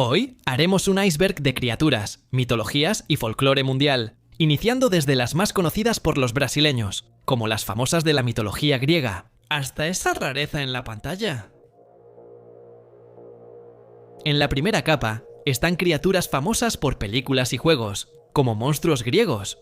Hoy haremos un iceberg de criaturas, mitologías y folclore mundial, iniciando desde las más conocidas por los brasileños, como las famosas de la mitología griega, hasta esa rareza en la pantalla. En la primera capa están criaturas famosas por películas y juegos, como monstruos griegos.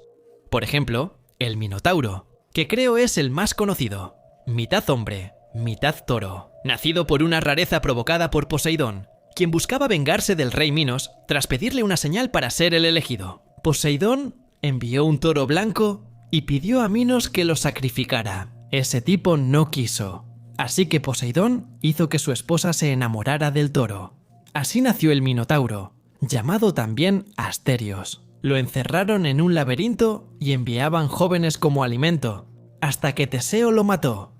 Por ejemplo, el Minotauro, que creo es el más conocido, mitad hombre, mitad toro, nacido por una rareza provocada por Poseidón, quien buscaba vengarse del rey Minos tras pedirle una señal para ser el elegido. Poseidón envió un toro blanco y pidió a Minos que lo sacrificara. Ese tipo no quiso, así que Poseidón hizo que su esposa se enamorara del toro. Así nació el Minotauro, llamado también Asterios. Lo encerraron en un laberinto y enviaban jóvenes como alimento, hasta que Teseo lo mató.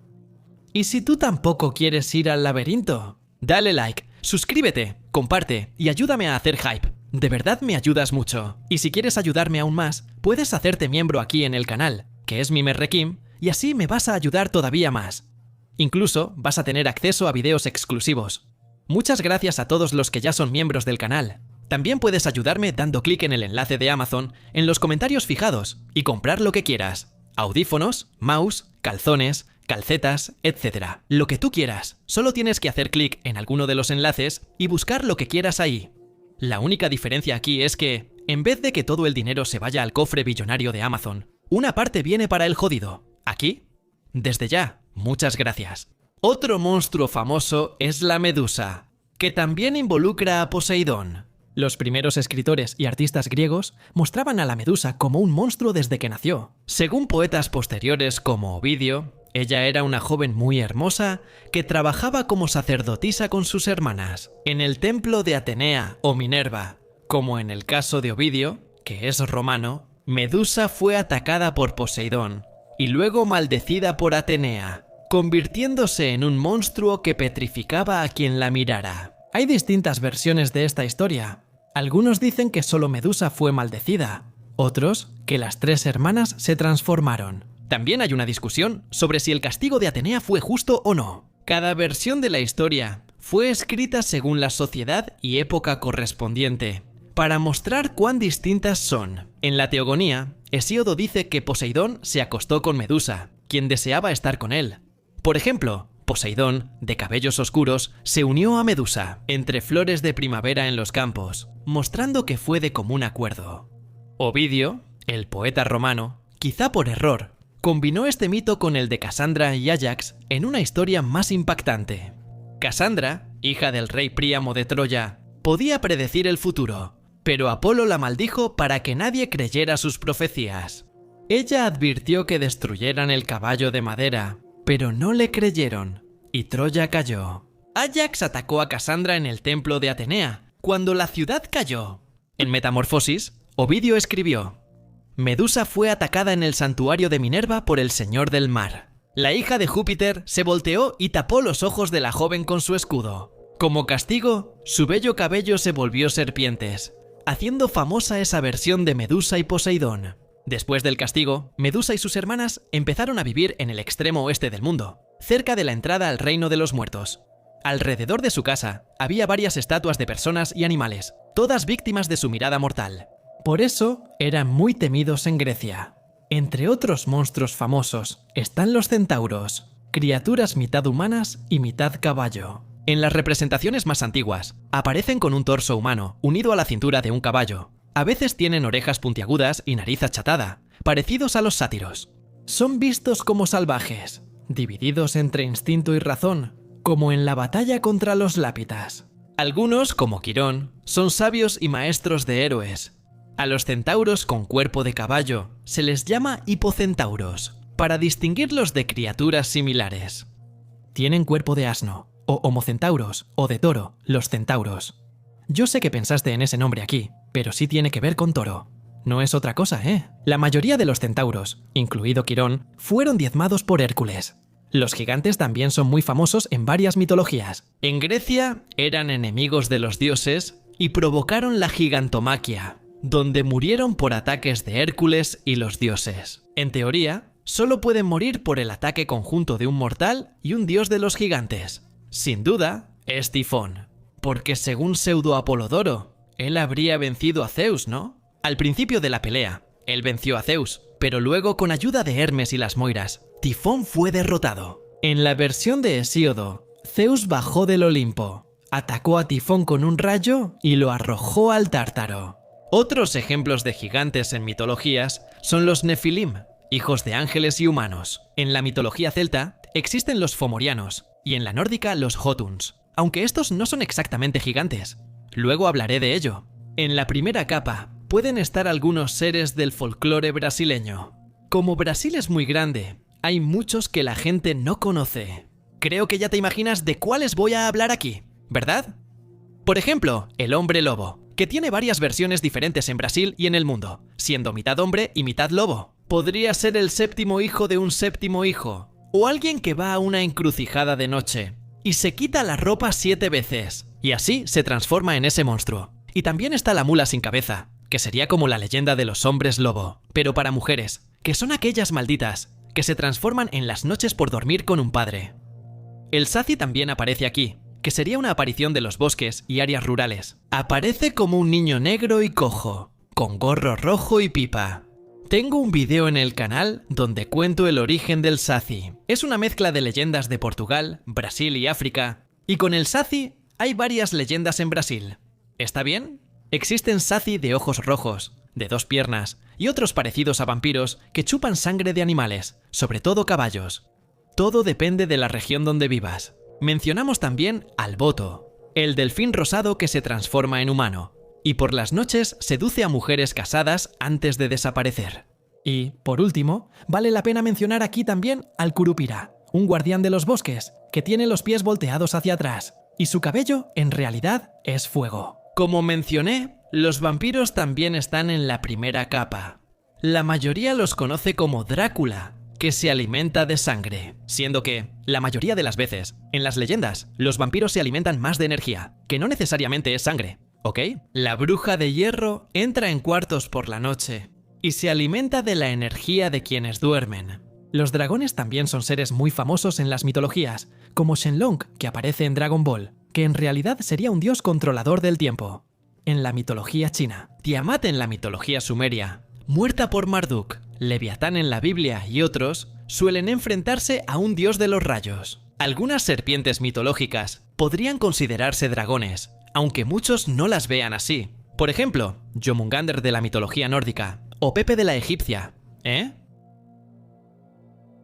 ¿Y si tú tampoco quieres ir al laberinto? Dale like, suscríbete, comparte y ayúdame a hacer hype. De verdad me ayudas mucho. Y si quieres ayudarme aún más, puedes hacerte miembro aquí en el canal, que es Mimerrekim, y así me vas a ayudar todavía más. Incluso vas a tener acceso a videos exclusivos. Muchas gracias a todos los que ya son miembros del canal. También puedes ayudarme dando clic en el enlace de Amazon en los comentarios fijados y comprar lo que quieras. Audífonos, mouse, calzones, calcetas, etc. Lo que tú quieras. Solo tienes que hacer clic en alguno de los enlaces y buscar lo que quieras ahí. La única diferencia aquí es que, en vez de que todo el dinero se vaya al cofre billonario de Amazon, una parte viene para el jodido. Aquí, desde ya, muchas gracias. Otro monstruo famoso es la Medusa, que también involucra a Poseidón. Los primeros escritores y artistas griegos mostraban a la Medusa como un monstruo desde que nació. Según poetas posteriores como Ovidio, ella era una joven muy hermosa que trabajaba como sacerdotisa con sus hermanas en el templo de Atenea o Minerva. Como en el caso de Ovidio, que es romano, Medusa fue atacada por Poseidón y luego maldecida por Atenea, convirtiéndose en un monstruo que petrificaba a quien la mirara. Hay distintas versiones de esta historia. Algunos dicen que solo Medusa fue maldecida, otros que las tres hermanas se transformaron. También hay una discusión sobre si el castigo de Atenea fue justo o no. Cada versión de la historia fue escrita según la sociedad y época correspondiente, para mostrar cuán distintas son. En la Teogonía, Hesíodo dice que Poseidón se acostó con Medusa, quien deseaba estar con él. Por ejemplo, Poseidón, de cabellos oscuros, se unió a Medusa entre flores de primavera en los campos, mostrando que fue de común acuerdo. Ovidio, el poeta romano, quizá por error, combinó este mito con el de Casandra y Áyax en una historia más impactante. Casandra, hija del rey Príamo de Troya, podía predecir el futuro, pero Apolo la maldijo para que nadie creyera sus profecías. Ella advirtió que destruyeran el caballo de madera, pero no le creyeron, y Troya cayó. Áyax atacó a Casandra en el templo de Atenea, cuando la ciudad cayó. En Metamorfosis, Ovidio escribió: Medusa fue atacada en el santuario de Minerva por el señor del mar. La hija de Júpiter se volteó y tapó los ojos de la joven con su escudo. Como castigo, su bello cabello se volvió serpientes, haciendo famosa esa versión de Medusa y Poseidón. Después del castigo, Medusa y sus hermanas empezaron a vivir en el extremo oeste del mundo, cerca de la entrada al reino de los muertos. Alrededor de su casa había varias estatuas de personas y animales, todas víctimas de su mirada mortal. Por eso eran muy temidos en Grecia. Entre otros monstruos famosos están los centauros, criaturas mitad humanas y mitad caballo. En las representaciones más antiguas, aparecen con un torso humano unido a la cintura de un caballo. A veces tienen orejas puntiagudas y nariz achatada, parecidos a los sátiros. Son vistos como salvajes, divididos entre instinto y razón, como en la batalla contra los lápitas. Algunos, como Quirón, son sabios y maestros de héroes. A los centauros con cuerpo de caballo se les llama hipocentauros, para distinguirlos de criaturas similares. Tienen cuerpo de asno, o homocentauros, o de toro, los centauros. Yo sé que pensaste en ese nombre aquí, pero sí tiene que ver con toro. No es otra cosa, ¿eh? La mayoría de los centauros, incluido Quirón, fueron diezmados por Hércules. Los gigantes también son muy famosos en varias mitologías. En Grecia eran enemigos de los dioses y provocaron la gigantomaquia, donde murieron por ataques de Hércules y los dioses. En teoría, solo pueden morir por el ataque conjunto de un mortal y un dios de los gigantes. Sin duda, es Tifón. Porque según Pseudo Apolodoro, él habría vencido a Zeus, ¿no? Al principio de la pelea, él venció a Zeus, pero luego con ayuda de Hermes y las Moiras, Tifón fue derrotado. En la versión de Hesíodo, Zeus bajó del Olimpo, atacó a Tifón con un rayo y lo arrojó al Tártaro. Otros ejemplos de gigantes en mitologías son los Nefilim, hijos de ángeles y humanos. En la mitología celta existen los fomorianos y en la nórdica los Jotuns, aunque estos no son exactamente gigantes. Luego hablaré de ello. En la primera capa pueden estar algunos seres del folclore brasileño. Como Brasil es muy grande, hay muchos que la gente no conoce. Creo que ya te imaginas de cuáles voy a hablar aquí, ¿verdad? Por ejemplo, el hombre lobo, que tiene varias versiones diferentes en Brasil y en el mundo, siendo mitad hombre y mitad lobo. Podría ser el séptimo hijo de un séptimo hijo, o alguien que va a una encrucijada de noche y se quita la ropa 7 veces, y así se transforma en ese monstruo. Y también está la mula sin cabeza, que sería como la leyenda de los hombres lobo, pero para mujeres, que son aquellas malditas que se transforman en las noches por dormir con un padre. El Saci también aparece aquí, que sería una aparición de los bosques y áreas rurales. Aparece como un niño negro y cojo, con gorro rojo y pipa. Tengo un vídeo en el canal donde cuento el origen del Saci. Es una mezcla de leyendas de Portugal, Brasil y África, y con el Saci hay varias leyendas en Brasil. ¿Está bien? Existen Saci de ojos rojos, de 2 piernas, y otros parecidos a vampiros que chupan sangre de animales, sobre todo caballos. Todo depende de la región donde vivas. Mencionamos también al Boto, el delfín rosado que se transforma en humano, y por las noches seduce a mujeres casadas antes de desaparecer. Y, por último, vale la pena mencionar aquí también al Curupira, un guardián de los bosques, que tiene los pies volteados hacia atrás, y su cabello, en realidad, es fuego. Como mencioné, los vampiros también están en la primera capa. La mayoría los conoce como Drácula, que se alimenta de sangre, siendo que, la mayoría de las veces, en las leyendas, los vampiros se alimentan más de energía, que no necesariamente es sangre, ¿ok? La bruja de hierro entra en cuartos por la noche y se alimenta de la energía de quienes duermen. Los dragones también son seres muy famosos en las mitologías, como Shenlong, que aparece en Dragon Ball, que en realidad sería un dios controlador del tiempo. En la mitología china, Tiamat en la mitología sumeria, muerta por Marduk, Leviatán en la Biblia y otros, suelen enfrentarse a un dios de los rayos. Algunas serpientes mitológicas podrían considerarse dragones, aunque muchos no las vean así. Por ejemplo, Jomungandr de la mitología nórdica, o Pepe de la egipcia, ¿eh?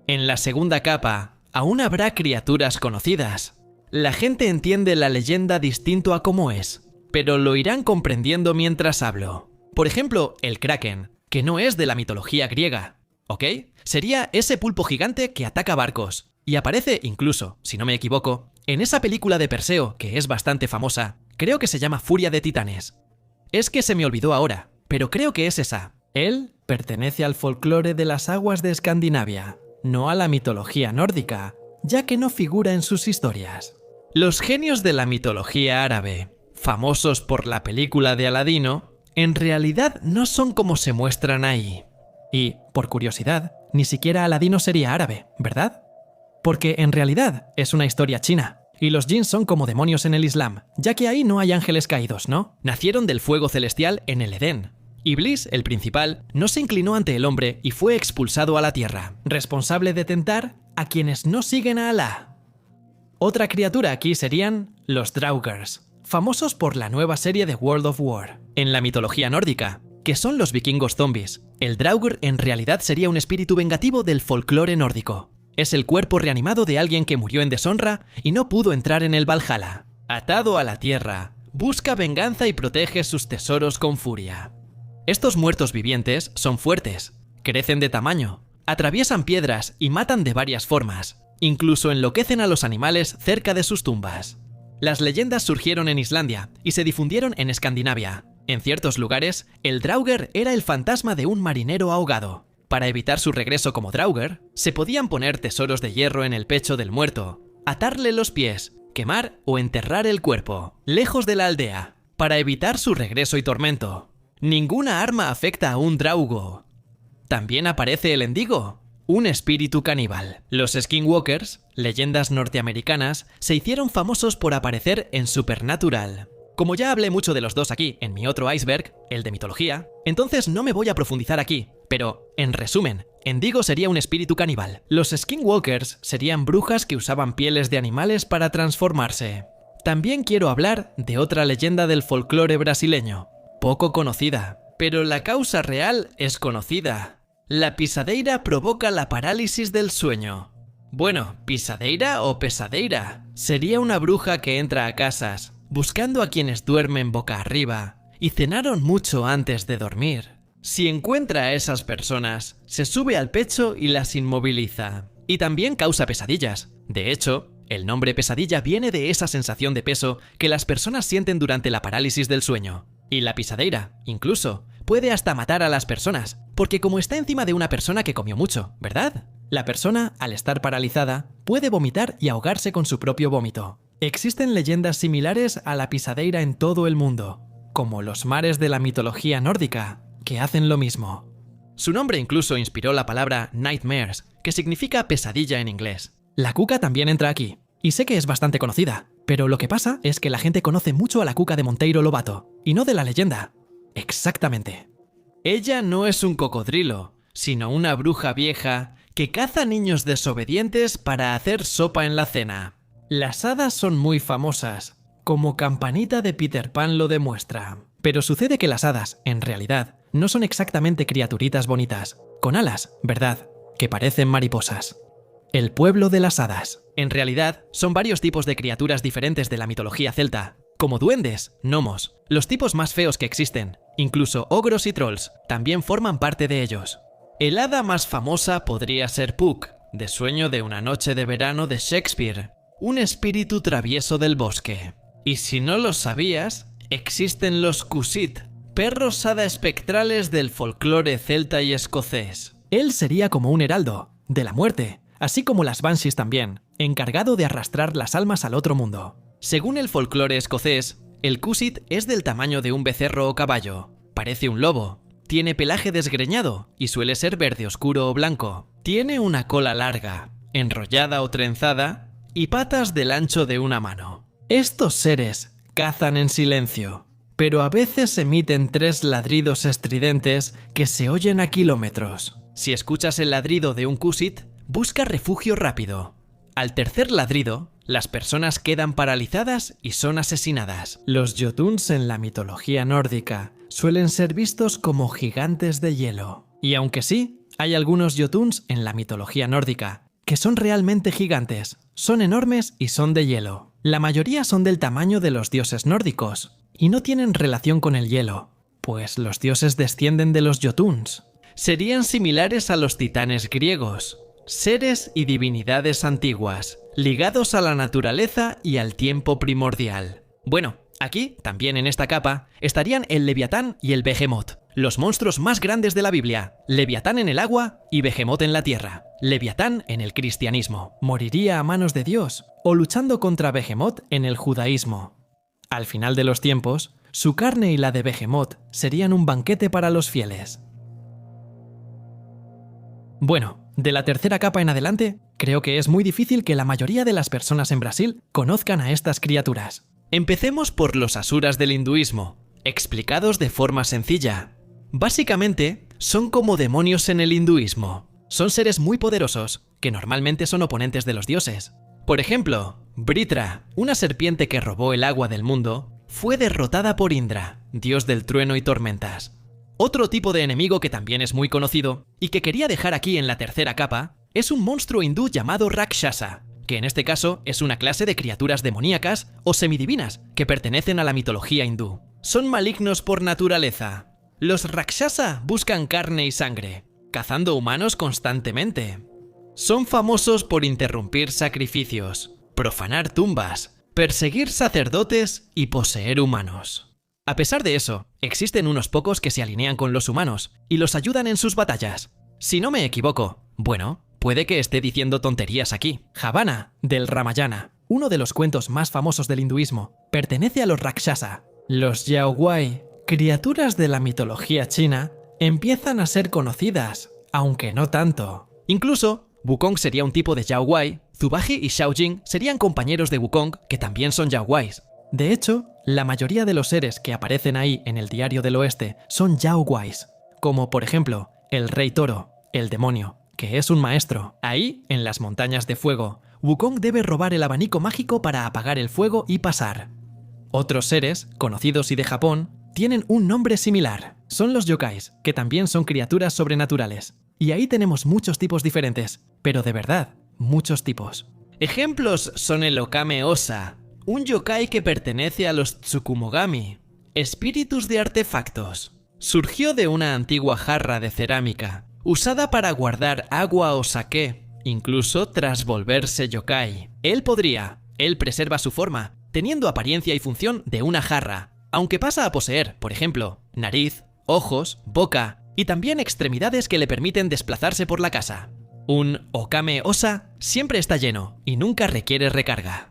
En la segunda capa, aún habrá criaturas conocidas. La gente entiende la leyenda distinto a cómo es, pero lo irán comprendiendo mientras hablo. Por ejemplo, el Kraken, que no es de la mitología griega, ¿ok? Sería ese pulpo gigante que ataca barcos, y aparece incluso, si no me equivoco, en esa película de Perseo, que es bastante famosa, creo que se llama Furia de Titanes. Es que se me olvidó ahora, pero creo que es esa. Él pertenece al folclore de las aguas de Escandinavia, no a la mitología nórdica, ya que no figura en sus historias. Los genios de la mitología árabe, famosos por la película de Aladino, en realidad no son como se muestran ahí. Y, por curiosidad, ni siquiera Aladino sería árabe, ¿verdad? Porque en realidad es una historia china, y los jinns son como demonios en el Islam, ya que ahí no hay ángeles caídos, ¿no? Nacieron del fuego celestial en el Edén. Iblis, el principal, no se inclinó ante el hombre y fue expulsado a la tierra, responsable de tentar a quienes no siguen a Alá. Otra criatura aquí serían los Draugrs, famosos por la nueva serie de World of War. En la mitología nórdica, que son los vikingos zombies, el Draugr en realidad sería un espíritu vengativo del folclore nórdico. Es el cuerpo reanimado de alguien que murió en deshonra y no pudo entrar en el Valhalla. Atado a la tierra, busca venganza y protege sus tesoros con furia. Estos muertos vivientes son fuertes, crecen de tamaño, atraviesan piedras y matan de varias formas. Incluso enloquecen a los animales cerca de sus tumbas. Las leyendas surgieron en Islandia y se difundieron en Escandinavia. En ciertos lugares, el Draugr era el fantasma de un marinero ahogado. Para evitar su regreso como Draugr, se podían poner tesoros de hierro en el pecho del muerto, atarle los pies, quemar o enterrar el cuerpo, lejos de la aldea, para evitar su regreso y tormento. Ninguna arma afecta a un Draugo. También aparece el Endigo, Un espíritu caníbal. Los Skinwalkers, leyendas norteamericanas, se hicieron famosos por aparecer en Supernatural. Como ya hablé mucho de los dos aquí en mi otro iceberg, el de mitología, entonces no me voy a profundizar aquí, pero, en resumen, Endigo sería un espíritu caníbal. Los Skinwalkers serían brujas que usaban pieles de animales para transformarse. También quiero hablar de otra leyenda del folclore brasileño, poco conocida, pero la causa real es conocida. La pisadeira provoca la parálisis del sueño. Bueno, pisadeira o pesadeira. Sería una bruja que entra a casas, buscando a quienes duermen boca arriba, y cenaron mucho antes de dormir. Si encuentra a esas personas, se sube al pecho y las inmoviliza. Y también causa pesadillas. De hecho, el nombre pesadilla viene de esa sensación de peso que las personas sienten durante la parálisis del sueño. Y la pisadeira, incluso, puede hasta matar a las personas, porque como está encima de una persona que comió mucho, ¿verdad? La persona, al estar paralizada, puede vomitar y ahogarse con su propio vómito. Existen leyendas similares a la pisadeira en todo el mundo, como los mares de la mitología nórdica, que hacen lo mismo. Su nombre incluso inspiró la palabra nightmares, que significa pesadilla en inglés. La cuca también entra aquí, y sé que es bastante conocida, pero lo que pasa es que la gente conoce mucho a la cuca de Monteiro Lobato, y no de la leyenda. Exactamente. Ella no es un cocodrilo, sino una bruja vieja que caza niños desobedientes para hacer sopa en la cena. Las hadas son muy famosas, como Campanita de Peter Pan lo demuestra. Pero sucede que las hadas, en realidad, no son exactamente criaturitas bonitas, con alas, ¿verdad?, que parecen mariposas. El pueblo de las hadas. En realidad, son varios tipos de criaturas diferentes de la mitología celta, como duendes, gnomos, los tipos más feos que existen, incluso ogros y trolls, también forman parte de ellos. El hada más famosa podría ser Puck, de Sueño de una noche de verano de Shakespeare, un espíritu travieso del bosque. Y si no lo sabías, existen los Cusit, perros hada espectrales del folclore celta y escocés. Él sería como un heraldo, de la muerte, así como las Banshees también, encargado de arrastrar las almas al otro mundo. Según el folclore escocés, el Cusit es del tamaño de un becerro o caballo, parece un lobo, tiene pelaje desgreñado y suele ser verde oscuro o blanco, tiene una cola larga, enrollada o trenzada, y patas del ancho de una mano. Estos seres cazan en silencio, pero a veces emiten 3 ladridos estridentes que se oyen a kilómetros. Si escuchas el ladrido de un Cusit, busca refugio rápido. Al tercer ladrido, las personas quedan paralizadas y son asesinadas. Los Jotuns en la mitología nórdica suelen ser vistos como gigantes de hielo. Y aunque sí, hay algunos Jotuns en la mitología nórdica que son realmente gigantes, son enormes y son de hielo. La mayoría son del tamaño de los dioses nórdicos y no tienen relación con el hielo, pues los dioses descienden de los Jotuns. Serían similares a los titanes griegos, seres y divinidades antiguas, ligados a la naturaleza y al tiempo primordial. Bueno, aquí, también en esta capa, estarían el Leviatán y el Behemoth, los monstruos más grandes de la Biblia, Leviatán en el agua y Behemoth en la tierra. Leviatán en el cristianismo, moriría a manos de Dios, o luchando contra Behemoth en el judaísmo. Al final de los tiempos, su carne y la de Behemoth serían un banquete para los fieles. Bueno, de la tercera capa en adelante, creo que es muy difícil que la mayoría de las personas en Brasil conozcan a estas criaturas. Empecemos por los asuras del hinduismo, explicados de forma sencilla. Básicamente, son como demonios en el hinduismo. Son seres muy poderosos, que normalmente son oponentes de los dioses. Por ejemplo, Britra, una serpiente que robó el agua del mundo, fue derrotada por Indra, dios del trueno y tormentas. Otro tipo de enemigo que también es muy conocido, y que quería dejar aquí en la tercera capa, es un monstruo hindú llamado Rakshasa, que en este caso es una clase de criaturas demoníacas o semidivinas que pertenecen a la mitología hindú. Son malignos por naturaleza. Los Rakshasa buscan carne y sangre, cazando humanos constantemente. Son famosos por interrumpir sacrificios, profanar tumbas, perseguir sacerdotes y poseer humanos. A pesar de eso, existen unos pocos que se alinean con los humanos y los ayudan en sus batallas. Si no me equivoco, bueno, puede que esté diciendo tonterías aquí. Javana, del Ramayana, uno de los cuentos más famosos del hinduismo, pertenece a los Rakshasa. Los Yaoguai, criaturas de la mitología china, empiezan a ser conocidas, aunque no tanto. Incluso, Wukong sería un tipo de Yao Guai, Zubaji y Xiao Jing serían compañeros de Wukong que también son Yao Guais. De hecho, la mayoría de los seres que aparecen ahí en el Diario del Oeste son Yao Guais, como por ejemplo, el Rey Toro, el demonio, que es un maestro. Ahí, en las montañas de fuego, Wukong debe robar el abanico mágico para apagar el fuego y pasar. Otros seres, conocidos y de Japón, tienen un nombre similar. Son los yokais, que también son criaturas sobrenaturales. Y ahí tenemos muchos tipos diferentes, pero de verdad, muchos tipos. Ejemplos son el Okame Osa, un yokai que pertenece a los Tsukumogami, espíritus de artefactos. Surgió de una antigua jarra de cerámica, usada para guardar agua o sake, incluso tras volverse yokai. Él preserva su forma, teniendo apariencia y función de una jarra, aunque pasa a poseer, por ejemplo, nariz, ojos, boca y también extremidades que le permiten desplazarse por la casa. Un Okame Osa siempre está lleno y nunca requiere recarga.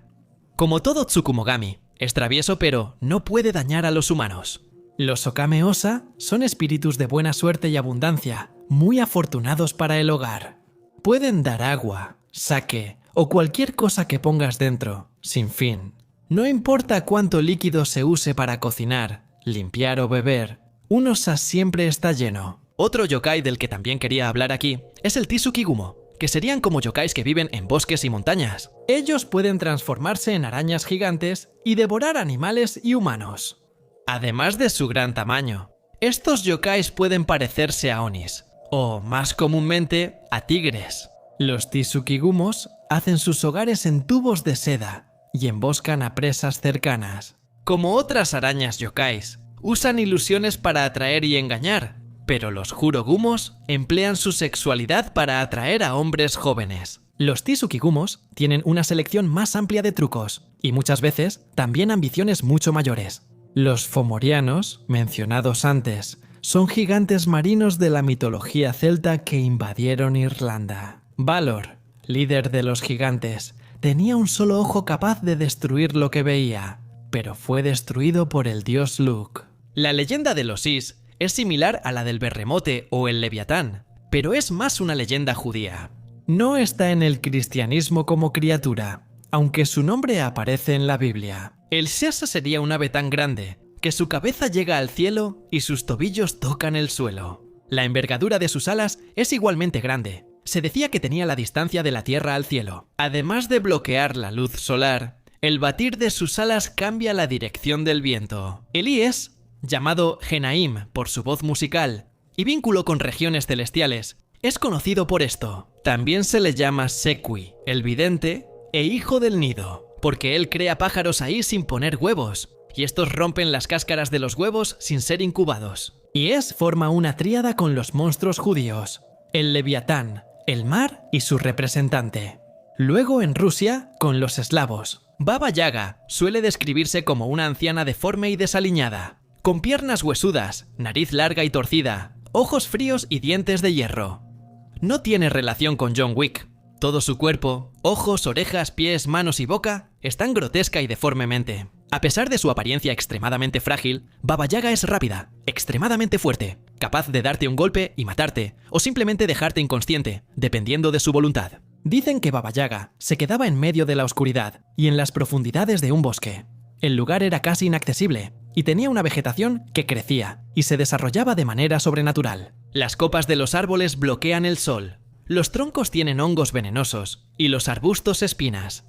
Como todo Tsukumogami, es travieso pero no puede dañar a los humanos. Los Okame Osa son espíritus de buena suerte y abundancia, muy afortunados para el hogar. Pueden dar agua, sake o cualquier cosa que pongas dentro, sin fin. No importa cuánto líquido se use para cocinar, limpiar o beber, un Osa siempre está lleno. Otro yokai del que también quería hablar aquí es el Tsuki-gumo, que serían como yokais que viven en bosques y montañas. Ellos pueden transformarse en arañas gigantes y devorar animales y humanos. Además de su gran tamaño, estos yokais pueden parecerse a onis, o más comúnmente a tigres. Los Tsuki-gumos hacen sus hogares en tubos de seda y emboscan a presas cercanas. Como otras arañas yokais, usan ilusiones para atraer y engañar, pero los Juro-gumos emplean su sexualidad para atraer a hombres jóvenes. Los Tsuki-gumos tienen una selección más amplia de trucos y muchas veces también ambiciones mucho mayores. Los Fomorianos, mencionados antes, son gigantes marinos de la mitología celta que invadieron Irlanda. Valor, líder de los gigantes, tenía un solo ojo capaz de destruir lo que veía, pero fue destruido por el dios Luke. La leyenda de los Is es similar a la del Berremote o el Leviatán, pero es más una leyenda judía. No está en el cristianismo como criatura, aunque su nombre aparece en la Biblia. El Shasa sería un ave tan grande que su cabeza llega al cielo y sus tobillos tocan el suelo. La envergadura de sus alas es igualmente grande. Se decía que tenía la distancia de la Tierra al cielo. Además de bloquear la luz solar, el batir de sus alas cambia la dirección del viento. Elías, llamado Genaim por su voz musical y vínculo con regiones celestiales, es conocido por esto. También se le llama Sekui, el vidente e hijo del nido, porque él crea pájaros ahí sin poner huevos, y estos rompen las cáscaras de los huevos sin ser incubados. Y forma una tríada con los monstruos judíos, el Leviatán, el mar y su representante. Luego en Rusia, con los eslavos. Baba Yaga suele describirse como una anciana deforme y desaliñada, con piernas huesudas, nariz larga y torcida, ojos fríos y dientes de hierro. No tiene relación con John Wick. Todo su cuerpo, ojos, orejas, pies, manos y boca, están grotesca y deformemente. A pesar de su apariencia extremadamente frágil, Baba Yaga es rápida, extremadamente fuerte, capaz de darte un golpe y matarte, o simplemente dejarte inconsciente, dependiendo de su voluntad. Dicen que Baba Yaga se quedaba en medio de la oscuridad y en las profundidades de un bosque. El lugar era casi inaccesible y tenía una vegetación que crecía y se desarrollaba de manera sobrenatural. Las copas de los árboles bloquean el sol, los troncos tienen hongos venenosos y los arbustos espinas.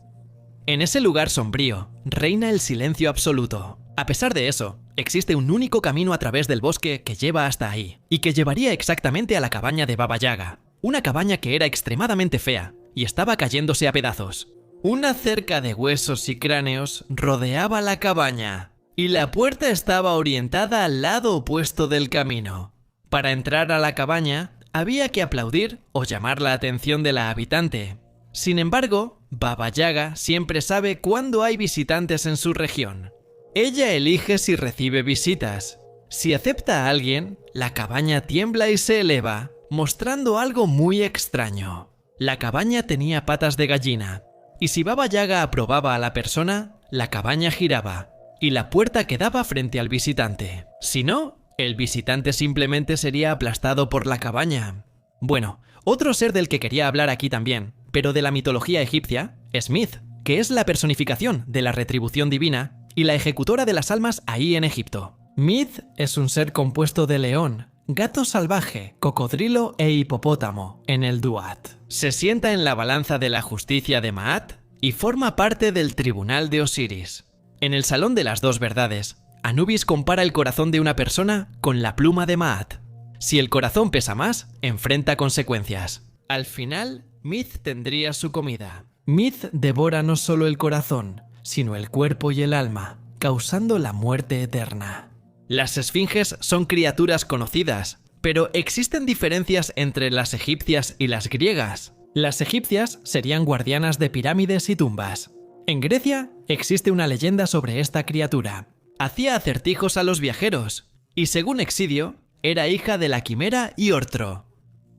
En ese lugar sombrío reina el silencio absoluto. A pesar de eso, existe un único camino a través del bosque que lleva hasta ahí, y que llevaría exactamente a la cabaña de Baba Yaga. Una cabaña que era extremadamente fea y estaba cayéndose a pedazos. Una cerca de huesos y cráneos rodeaba la cabaña, y la puerta estaba orientada al lado opuesto del camino. Para entrar a la cabaña, había que aplaudir o llamar la atención de la habitante. Sin embargo, Baba Yaga siempre sabe cuándo hay visitantes en su región. Ella elige si recibe visitas. Si acepta a alguien, la cabaña tiembla y se eleva, mostrando algo muy extraño. La cabaña tenía patas de gallina, y si Baba Yaga aprobaba a la persona, la cabaña giraba, y la puerta quedaba frente al visitante. Si no, el visitante simplemente sería aplastado por la cabaña. Bueno, Otro ser del que quería hablar aquí también, pero de la mitología egipcia, es Mith, que es la personificación de la retribución divina y la ejecutora de las almas ahí en Egipto. Mith es un ser compuesto de león, gato salvaje, cocodrilo e hipopótamo en el Duat. Se sienta en la balanza de la justicia de Maat y forma parte del tribunal de Osiris. En el Salón de las Dos Verdades, Anubis compara el corazón de una persona con la pluma de Maat. Si el corazón pesa más, enfrenta consecuencias. Al final, Mith tendría su comida. Mith devora no solo el corazón, sino el cuerpo y el alma, causando la muerte eterna. Las esfinges son criaturas conocidas, pero existen diferencias entre las egipcias y las griegas. Las egipcias serían guardianas de pirámides y tumbas. En Grecia existe una leyenda sobre esta criatura. Hacía acertijos a los viajeros, y según Exídio, era hija de la quimera y Ortro.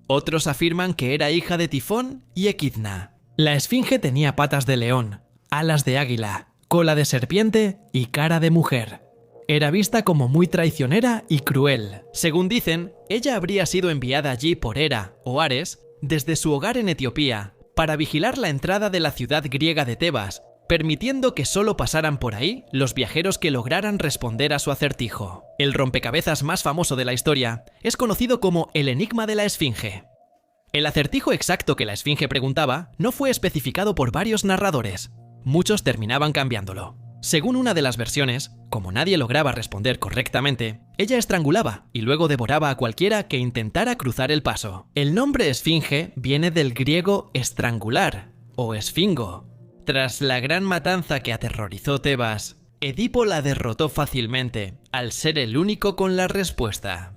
Otros afirman que era hija de Tifón y Equidna. La esfinge tenía patas de león, alas de águila, cola de serpiente y cara de mujer. Era vista como muy traicionera y cruel. Según dicen, ella habría sido enviada allí por Hera o Ares desde su hogar en Etiopía para vigilar la entrada de la ciudad griega de Tebas, permitiendo que solo pasaran por ahí los viajeros que lograran responder a su acertijo. El rompecabezas más famoso de la historia es conocido como el enigma de la esfinge. El acertijo exacto que la esfinge preguntaba no fue especificado por varios narradores. Muchos terminaban cambiándolo. Según una de las versiones, como nadie lograba responder correctamente, ella estrangulaba y luego devoraba a cualquiera que intentara cruzar el paso. El nombre esfinge viene del griego estrangular o esfingo. Tras la gran matanza que aterrorizó Tebas, Edipo la derrotó fácilmente, al ser el único con la respuesta.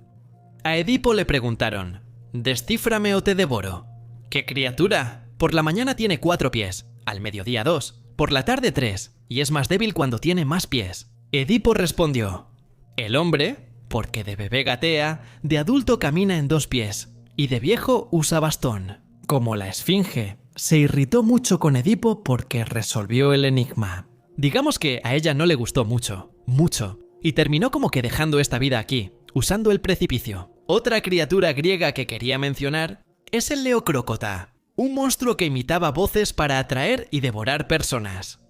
A Edipo le preguntaron: «Descíframe o te devoro». «¿Qué criatura? Por la mañana tiene 4 pies, al mediodía 2, por la tarde 3, y es más débil cuando tiene más pies». Edipo respondió: «El hombre, porque de bebé gatea, de adulto camina en 2 pies, y de viejo usa bastón». Como la esfinge, se irritó mucho con Edipo porque resolvió el enigma. Digamos que a ella no le gustó mucho, y terminó como que dejando esta vida aquí, usando el precipicio. Otra criatura griega que quería mencionar es el Leocrócota, un monstruo que imitaba voces para atraer y devorar personas.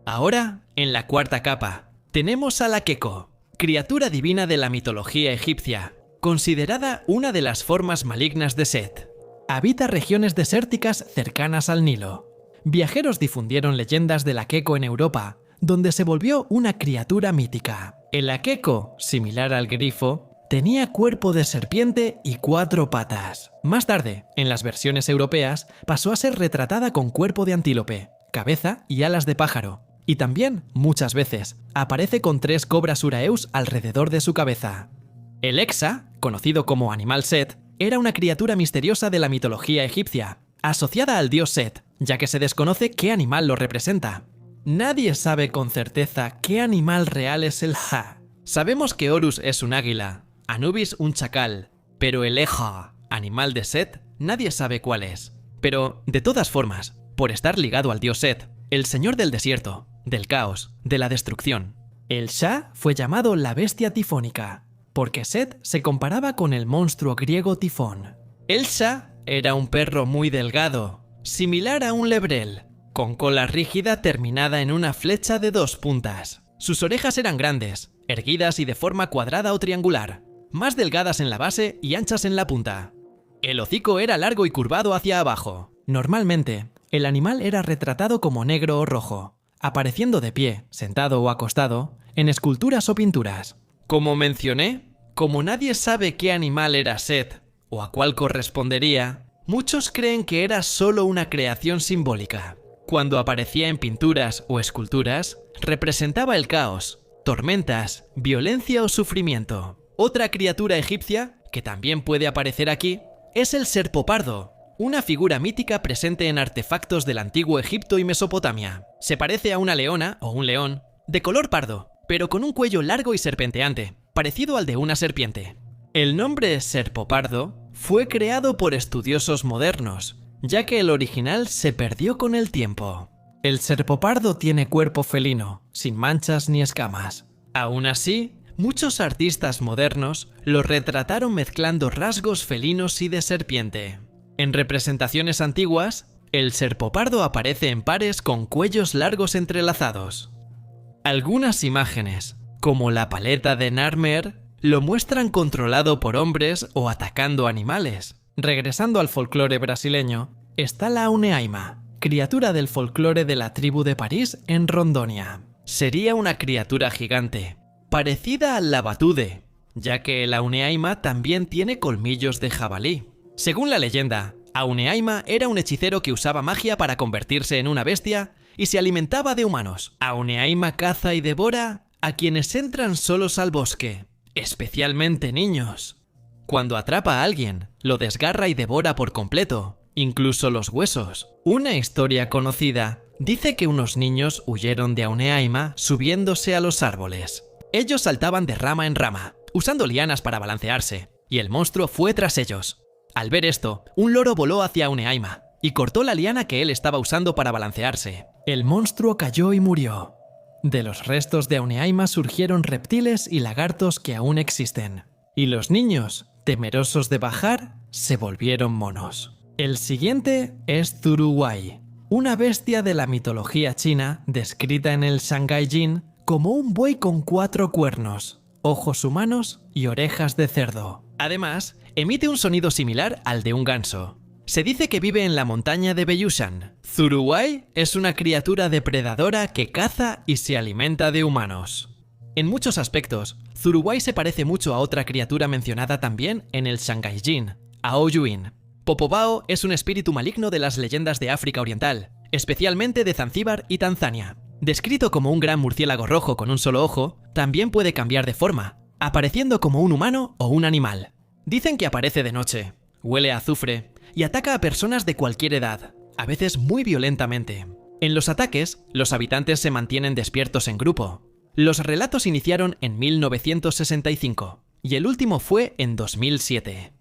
Ahora, en la cuarta capa, tenemos a la Keko, criatura divina de la mitología egipcia, considerada una de las formas malignas de Set. Habita regiones desérticas cercanas al Nilo. Viajeros difundieron leyendas de la Keko en Europa, donde se volvió una criatura mítica. El Akeko, similar al grifo, tenía cuerpo de serpiente y 4 patas. Más tarde, en las versiones europeas, pasó a ser retratada con cuerpo de antílope, cabeza y alas de pájaro. Y también, muchas veces, aparece con 3 cobras uraeus alrededor de su cabeza. El Hexa, conocido como animal Set, era una criatura misteriosa de la mitología egipcia, asociada al dios Set, ya que se desconoce qué animal lo representa. Nadie sabe con certeza qué animal real es el Ja. Sabemos que Horus es un águila, Anubis un chacal, pero el Eja, animal de Set, nadie sabe cuál es. Pero, de todas formas, por estar ligado al dios Set, el señor del desierto, del caos, de la destrucción, el Sha fue llamado la bestia tifónica, porque Set se comparaba con el monstruo griego Tifón. El Sha era un perro muy delgado, similar a un lebrel, con cola rígida terminada en una flecha de 2 puntas. Sus orejas eran grandes, erguidas y de forma cuadrada o triangular, más delgadas en la base y anchas en la punta. El hocico era largo y curvado hacia abajo. Normalmente, el animal era retratado como negro o rojo, apareciendo de pie, sentado o acostado, en esculturas o pinturas. Como mencioné, como nadie sabe qué animal era Set o a cuál correspondería, muchos creen que era solo una creación simbólica. Cuando aparecía en pinturas o esculturas, representaba el caos, tormentas, violencia o sufrimiento. Otra criatura egipcia, que también puede aparecer aquí, es el serpopardo, una figura mítica presente en artefactos del antiguo Egipto y Mesopotamia. Se parece a una leona o un león, de color pardo, pero con un cuello largo y serpenteante, parecido al de una serpiente. El nombre serpopardo fue creado por estudiosos modernos, ya que el original se perdió con el tiempo. El serpopardo tiene cuerpo felino, sin manchas ni escamas. Aún así, Muchos artistas modernos lo retrataron mezclando rasgos felinos y de serpiente. En representaciones antiguas, el serpopardo aparece en pares con cuellos largos entrelazados. Algunas imágenes, como la paleta de Narmer, lo muestran controlado por hombres o atacando animales. Regresando al folclore brasileño, está la Auneaima, criatura del folclore de la tribu de París en Rondonia. Sería una criatura gigante, parecida al labatude, ya que el Auneaima también tiene colmillos de jabalí. Según la leyenda, Auneaima era un hechicero que usaba magia para convertirse en una bestia y se alimentaba de humanos. Auneaima caza y devora a quienes entran solos al bosque, especialmente niños. Cuando atrapa a alguien, lo desgarra y devora por completo, incluso los huesos. Una historia conocida dice que unos niños huyeron de Auneaima subiéndose a los árboles. Ellos saltaban de rama en rama, usando lianas para balancearse, y el monstruo fue tras ellos. Al ver esto, un loro voló hacia Auneaima y cortó la liana que él estaba usando para balancearse. El monstruo cayó y murió. De los restos de Auneaima surgieron reptiles y lagartos que aún existen. Y los niños, temerosos de bajar, se volvieron monos. El siguiente es Zuruwai, una bestia de la mitología china descrita en el Shanghai Jin como un buey con 4 cuernos, ojos humanos y orejas de cerdo. Además, emite un sonido similar al de un ganso. Se dice que vive en la montaña de Beyushan. Zuruwai es una criatura depredadora que caza y se alimenta de humanos. En muchos aspectos, Zuruwai se parece mucho a otra criatura mencionada también en el Shanghai Jin, Aoyuin. Popobao es un espíritu maligno de las leyendas de África Oriental, especialmente de Zanzíbar y Tanzania. Descrito como un gran murciélago rojo con un solo ojo, también puede cambiar de forma, apareciendo como un humano o un animal. Dicen que aparece de noche, huele a azufre y ataca a personas de cualquier edad, a veces muy violentamente. En los ataques, los habitantes se mantienen despiertos en grupo. Los relatos iniciaron en 1965 y el último fue en 2007.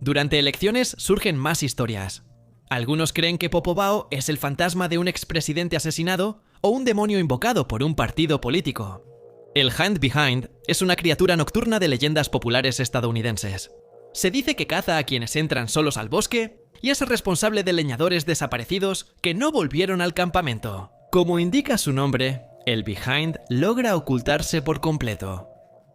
Durante elecciones surgen más historias. Algunos creen que Popobao es el fantasma de un expresidente asesinado o un demonio invocado por un partido político. El Hand Behind es una criatura nocturna de leyendas populares estadounidenses. Se dice que caza a quienes entran solos al bosque y es responsable de leñadores desaparecidos que no volvieron al campamento. Como indica su nombre, el Behind logra ocultarse por completo.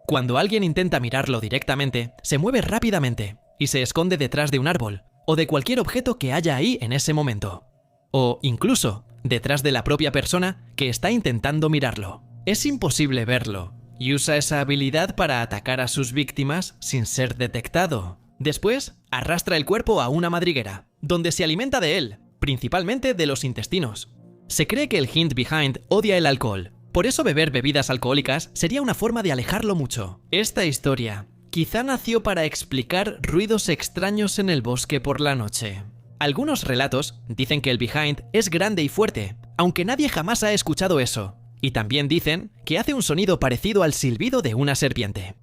Cuando alguien intenta mirarlo directamente, se mueve rápidamente y se esconde detrás de un árbol o de cualquier objeto que haya ahí en ese momento. O incluso detrás de la propia persona que está intentando mirarlo. Es imposible verlo y usa esa habilidad para atacar a sus víctimas sin ser detectado. Después, arrastra el cuerpo a una madriguera, donde se alimenta de él, principalmente de los intestinos. Se cree que el Hint Behind odia el alcohol, por eso beber bebidas alcohólicas sería una forma de alejarlo mucho. Esta historia quizá nació para explicar ruidos extraños en el bosque por la noche. Algunos relatos dicen que el Behind es grande y fuerte, aunque nadie jamás ha escuchado eso. Y también dicen que hace un sonido parecido al silbido de una serpiente.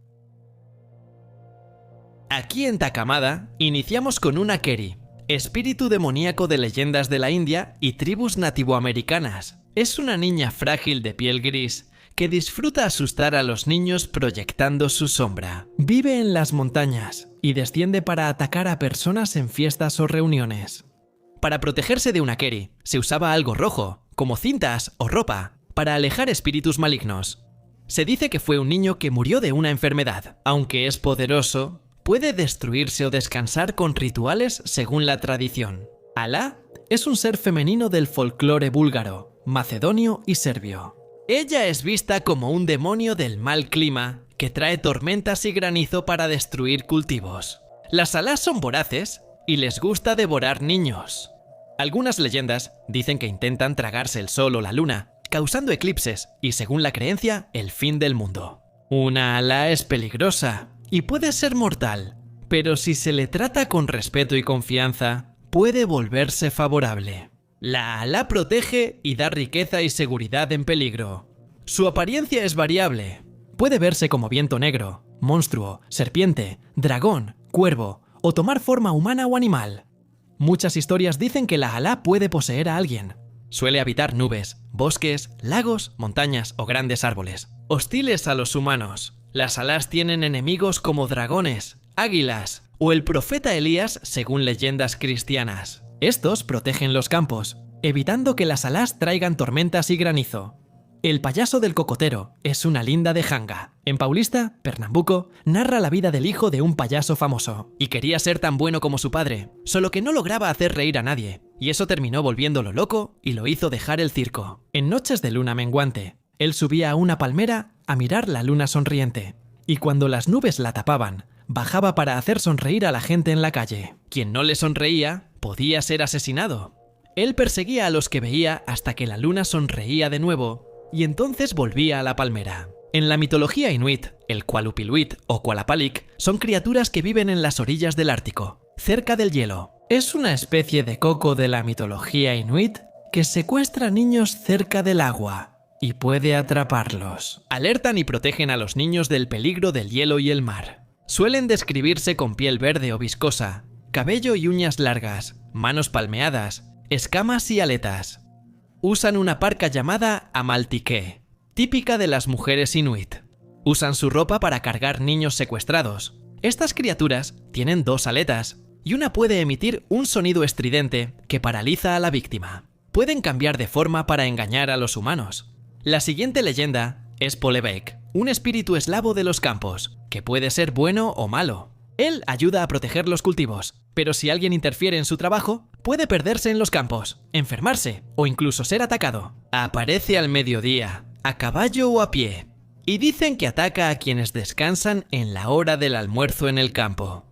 Aquí en Takamada iniciamos con una Keri, espíritu demoníaco de leyendas de la India y tribus nativoamericanas. Es una niña frágil de piel gris que disfruta asustar a los niños proyectando su sombra. Vive en las montañas y desciende para atacar a personas en fiestas o reuniones. Para protegerse de una Keri se usaba algo rojo, como cintas o ropa, para alejar espíritus malignos. Se dice que fue un niño que murió de una enfermedad. Aunque es poderoso, puede destruirse o descansar con rituales según la tradición. Alá es un ser femenino del folclore búlgaro, macedonio y serbio. Ella es vista como un demonio del mal clima que trae tormentas y granizo para destruir cultivos. Las Alás son voraces y les gusta devorar niños. Algunas leyendas dicen que intentan tragarse el sol o la luna, causando eclipses y, según la creencia, el fin del mundo. Una Alá es peligrosa y puede ser mortal, pero si se le trata con respeto y confianza, puede volverse favorable. La Alá protege y da riqueza y seguridad en peligro. Su apariencia es variable. Puede verse como viento negro, monstruo, serpiente, dragón, cuervo o tomar forma humana o animal. Muchas historias dicen que la Alá puede poseer a alguien. Suele habitar nubes, bosques, lagos, montañas o grandes árboles. Hostiles a los humanos, Las alas tienen enemigos como dragones, águilas o el profeta Elías según leyendas cristianas. Estos protegen los campos, evitando que las alas traigan tormentas y granizo. El payaso del cocotero es una linda de Janga. En Paulista, Pernambuco, narra la vida del hijo de un payaso famoso. Y quería ser tan bueno como su padre, solo que no lograba hacer reír a nadie. Y eso terminó volviéndolo loco y lo hizo dejar el circo. En noches de luna menguante, él subía a una palmera a mirar la luna sonriente. Y cuando las nubes la tapaban, bajaba para hacer sonreír a la gente en la calle. Quien no le sonreía podía ser asesinado. Él perseguía a los que veía hasta que la luna sonreía de nuevo y entonces volvía a la palmera. En la mitología inuit, el Kualupiluit o Kualapalik son criaturas que viven en las orillas del Ártico, cerca del hielo. Es una especie de coco de la mitología inuit que secuestra niños cerca del agua y puede atraparlos. Alertan y protegen a los niños del peligro del hielo y el mar. Suelen describirse con piel verde o viscosa, cabello y uñas largas, manos palmeadas, escamas y aletas. Usan una parca llamada amaltique, típica de las mujeres inuit. Usan su ropa para cargar niños secuestrados. Estas criaturas tienen 2 aletas y una puede emitir un sonido estridente que paraliza a la víctima. Pueden cambiar de forma para engañar a los humanos. La siguiente leyenda es Polebek, un espíritu eslavo de los campos, que puede ser bueno o malo. Él ayuda a proteger los cultivos, pero si alguien interfiere en su trabajo, puede perderse en los campos, enfermarse o incluso ser atacado. Aparece al mediodía, a caballo o a pie, y dicen que ataca a quienes descansan en la hora del almuerzo en el campo.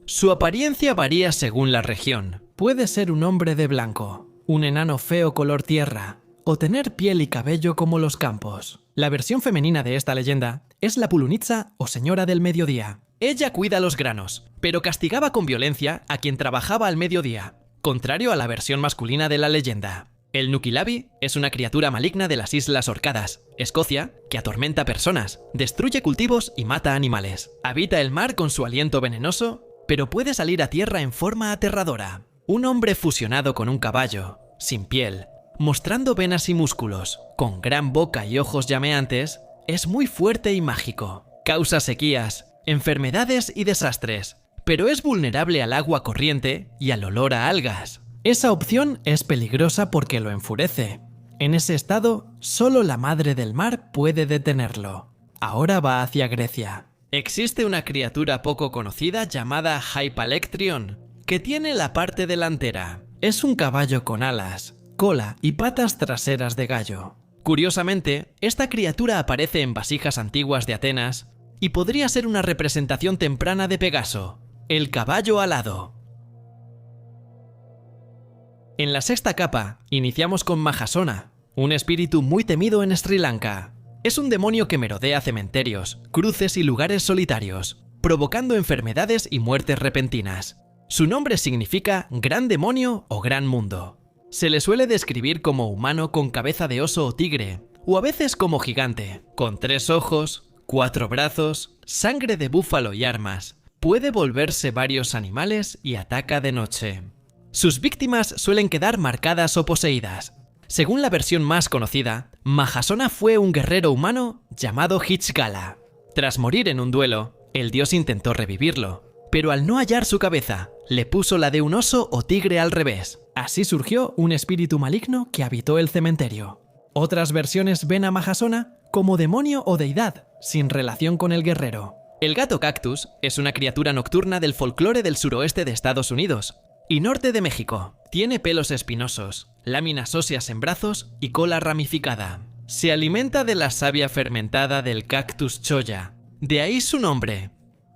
Su apariencia varía según la región. Puede ser un hombre de blanco, un enano feo color tierra, o tener piel y cabello como los campos. La versión femenina de esta leyenda es la Pulunitsa o Señora del Mediodía. Ella cuida los granos, pero castigaba con violencia a quien trabajaba al mediodía, contrario a la versión masculina de la leyenda. El Nukilabi es una criatura maligna de las Islas Orcadas, Escocia, que atormenta personas, destruye cultivos y mata animales. Habita el mar con su aliento venenoso, pero puede salir a tierra en forma aterradora. Un hombre fusionado con un caballo, sin piel, mostrando venas y músculos, con gran boca y ojos llameantes, es muy fuerte y mágico. Causa sequías, enfermedades y desastres, pero es vulnerable al agua corriente y al olor a algas. Esa opción es peligrosa porque lo enfurece. En ese estado, solo la madre del mar puede detenerlo. Ahora va hacia Grecia. Existe una criatura poco conocida llamada Hypalectrion, que tiene la parte delantera. Es un caballo con alas, cola y patas traseras de gallo. Curiosamente, esta criatura aparece en vasijas antiguas de Atenas y podría ser una representación temprana de Pegaso, el caballo alado. En la sexta capa, iniciamos con Mahasona, un espíritu muy temido en Sri Lanka. Es un demonio que merodea cementerios, cruces y lugares solitarios, provocando enfermedades y muertes repentinas. Su nombre significa gran demonio o gran mundo. Se le suele describir como humano con cabeza de oso o tigre, o a veces como gigante, con 3 ojos, 4 brazos, sangre de búfalo y armas. Puede volverse varios animales y ataca de noche. Sus víctimas suelen quedar marcadas o poseídas. Según la versión más conocida, Mahasona fue un guerrero humano llamado Hitchgala. Tras morir en un duelo, el dios intentó revivirlo, pero al no hallar su cabeza, le puso la de un oso o tigre al revés. Así surgió un espíritu maligno que habitó el cementerio. Otras versiones ven a Mahasona como demonio o deidad, sin relación con el guerrero. El gato cactus es una criatura nocturna del folclore del suroeste de Estados Unidos y norte de México. Tiene pelos espinosos, láminas óseas en brazos y cola ramificada. Se alimenta de la savia fermentada del cactus cholla, de ahí su nombre.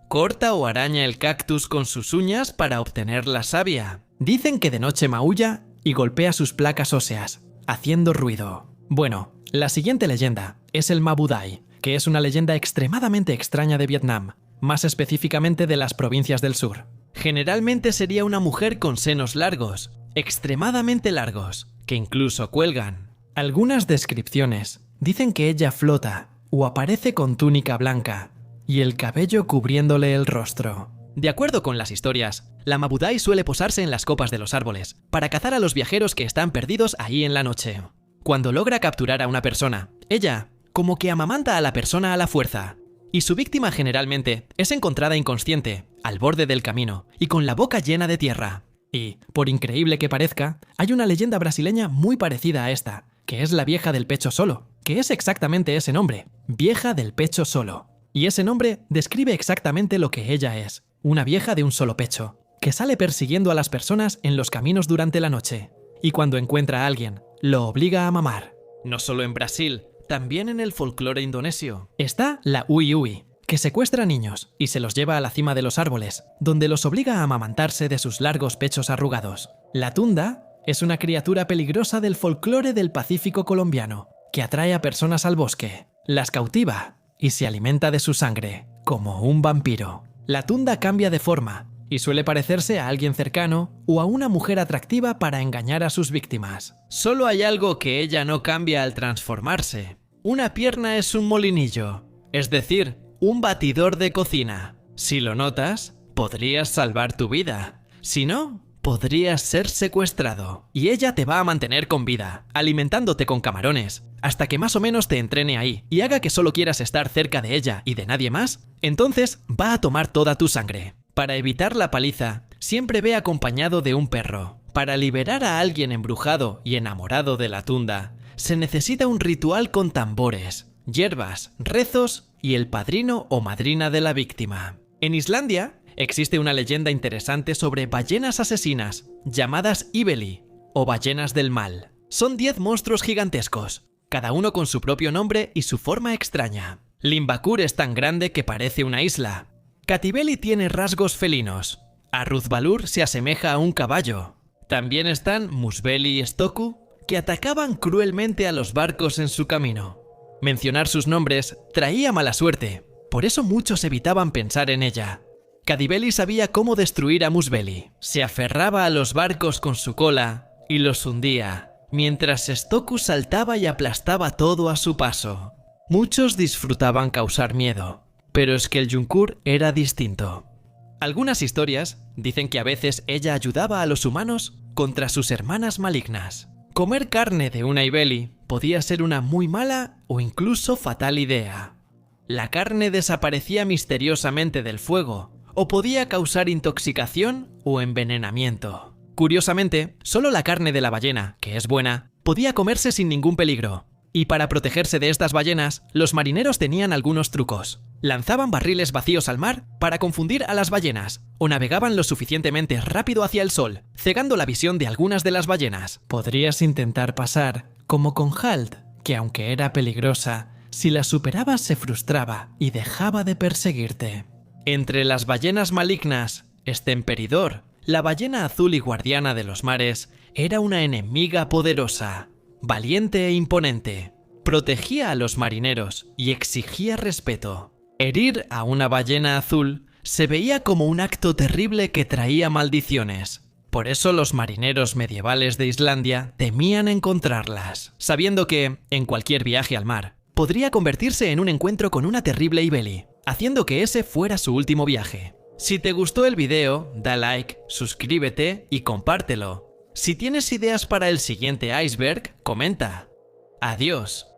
Corta o araña el cactus con sus uñas para obtener la savia. Dicen que de noche maulla y golpea sus placas óseas, haciendo ruido. Bueno, la siguiente leyenda es el Mabudai, que es una leyenda extremadamente extraña de Vietnam, más específicamente de las provincias del sur. Generalmente sería una mujer con senos largos, extremadamente largos, que incluso cuelgan. Algunas descripciones dicen que ella flota o aparece con túnica blanca y el cabello cubriéndole el rostro. De acuerdo con las historias, la Mabudai suele posarse en las copas de los árboles para cazar a los viajeros que están perdidos ahí en la noche. Cuando logra capturar a una persona, ella como que amamanta a la persona a la fuerza y su víctima generalmente es encontrada inconsciente, al borde del camino y con la boca llena de tierra. Y, por increíble que parezca, hay una leyenda brasileña muy parecida a esta, que es la vieja del pecho solo, que es exactamente ese nombre, vieja del pecho solo. Y ese nombre describe exactamente lo que ella es, una vieja de un solo pecho, que sale persiguiendo a las personas en los caminos durante la noche, y cuando encuentra a alguien, lo obliga a mamar. No solo en Brasil, también en el folclore indonesio. Está la Ui Ui, que secuestra niños y se los lleva a la cima de los árboles, donde los obliga a amamantarse de sus largos pechos arrugados. La tunda es una criatura peligrosa del folclore del Pacífico colombiano, que atrae a personas al bosque, las cautiva y se alimenta de su sangre, como un vampiro. La tunda cambia de forma y suele parecerse a alguien cercano o a una mujer atractiva para engañar a sus víctimas. Solo hay algo que ella no cambia al transformarse. Una pierna es un molinillo, es decir, un batidor de cocina. Si lo notas, podrías salvar tu vida. Si no, podrías ser secuestrado. Y ella te va a mantener con vida, alimentándote con camarones, hasta que más o menos te entrene ahí y haga que solo quieras estar cerca de ella y de nadie más. Entonces va a tomar toda tu sangre. Para evitar la paliza, siempre ve acompañado de un perro. Para liberar a alguien embrujado y enamorado de la tunda, se necesita un ritual con tambores, hierbas, rezos y el padrino o madrina de la víctima. En Islandia existe una leyenda interesante sobre ballenas asesinas, llamadas Ibeli, o ballenas del mal. Son 10 monstruos gigantescos, cada uno con su propio nombre y su forma extraña. Limbakur es tan grande que parece una isla. Katibeli tiene rasgos felinos. Aruzbalur se asemeja a un caballo. También están Musbeli y Stoku, que atacaban cruelmente a los barcos en su camino. Mencionar sus nombres traía mala suerte, por eso muchos evitaban pensar en ella. Kadibeli sabía cómo destruir a Musbeli. Se aferraba a los barcos con su cola y los hundía, mientras Stoku saltaba y aplastaba todo a su paso. Muchos disfrutaban causar miedo, pero es que el Yunkur era distinto. Algunas historias dicen que a veces ella ayudaba a los humanos contra sus hermanas malignas. Comer carne de una Ibeli podía ser una muy mala o incluso fatal idea. La carne desaparecía misteriosamente del fuego o podía causar intoxicación o envenenamiento. Curiosamente, solo la carne de la ballena, que es buena, podía comerse sin ningún peligro. Y para protegerse de estas ballenas, los marineros tenían algunos trucos. Lanzaban barriles vacíos al mar para confundir a las ballenas, o navegaban lo suficientemente rápido hacia el sol, cegando la visión de algunas de las ballenas. Podrías intentar pasar, como con Halt, que aunque era peligrosa, si la superabas se frustraba y dejaba de perseguirte. Entre las ballenas malignas, Stemperidor, la ballena azul y guardiana de los mares, era una enemiga poderosa, valiente e imponente. Protegía a los marineros y exigía respeto. Herir a una ballena azul se veía como un acto terrible que traía maldiciones. Por eso los marineros medievales de Islandia temían encontrarlas, sabiendo que, en cualquier viaje al mar, podría convertirse en un encuentro con una terrible Ibeli, haciendo que ese fuera su último viaje. Si te gustó el video, da like, suscríbete y compártelo. Si tienes ideas para el siguiente iceberg, comenta. Adiós.